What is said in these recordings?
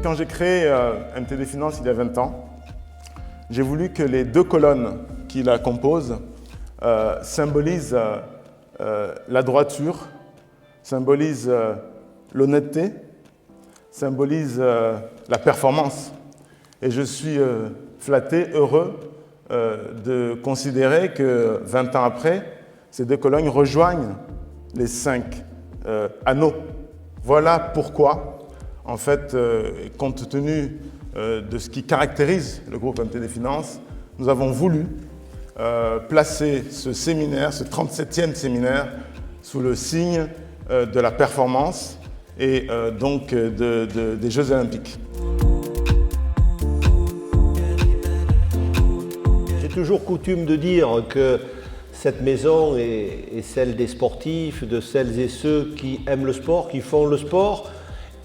quand j'ai créé MTD Finance il y a 20 ans, j'ai voulu que les deux colonnes qui la composent symbolisent la droiture, symbolisent l'honnêteté, symbolisent la performance. Et je suis flatté, heureux de considérer que 20 ans après, ces deux colonnes rejoignent les 5 anneaux. Voilà pourquoi, en fait, compte tenu de ce qui caractérise le groupe MTD Finance, nous avons voulu placer ce séminaire, ce 37e séminaire, sous le signe de la performance et donc des Jeux Olympiques. J'ai toujours coutume de dire que cette maison est celle des sportifs, de celles et ceux qui aiment le sport, qui font le sport.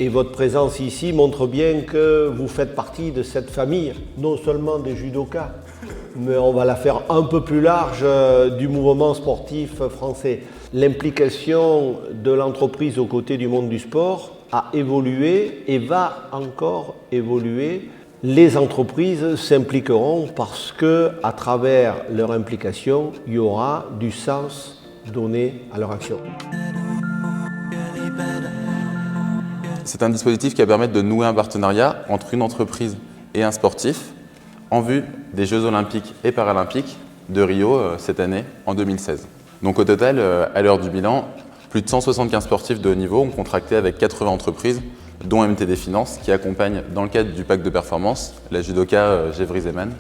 Et votre présence ici montre bien que vous faites partie de cette famille, non seulement des judokas, mais on va la faire un peu plus large du mouvement sportif français. L'implication de l'entreprise aux côtés du monde du sport a évolué et va encore évoluer. Les entreprises s'impliqueront parce que, à travers leur implication, il y aura du sens donné à leur action. C'est un dispositif qui va permettre de nouer un partenariat entre une entreprise et un sportif en vue des Jeux Olympiques et Paralympiques de Rio cette année, en 2016. Donc au total, à l'heure du bilan, plus de 175 sportifs de haut niveau ont contracté avec 80 entreprises, dont MTD Finance, qui accompagne dans le cadre du pacte de performance la judoka Gevry Zeman.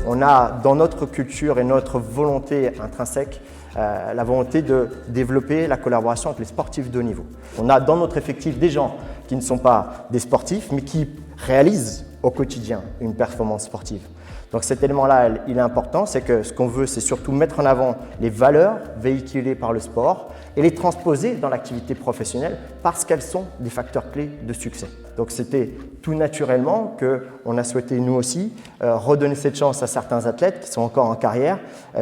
On a dans notre culture et notre volonté intrinsèque la volonté de développer la collaboration avec les sportifs de haut niveau. On a dans notre effectif des gens qui ne sont pas des sportifs mais qui réalisent au quotidien une performance sportive. Donc cet élément-là, il est important, c'est que ce qu'on veut, c'est surtout mettre en avant les valeurs véhiculées par le sport et les transposer dans l'activité professionnelle parce qu'elles sont des facteurs clés de succès. Donc c'était tout naturellement qu'on a souhaité, nous aussi, redonner cette chance à certains athlètes qui sont encore en carrière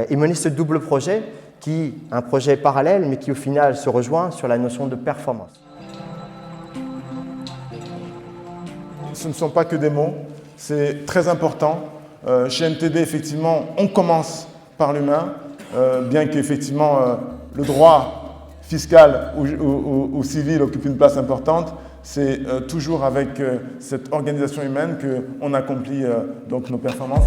et mener ce double projet un projet parallèle mais qui au final se rejoint sur la notion de performance. Ce ne sont pas que des mots, c'est très important. Chez MTD, effectivement, on commence par l'humain, bien qu'effectivement le droit fiscal ou civil occupe une place importante. C'est toujours avec cette organisation humaine qu'on accomplit donc nos performances.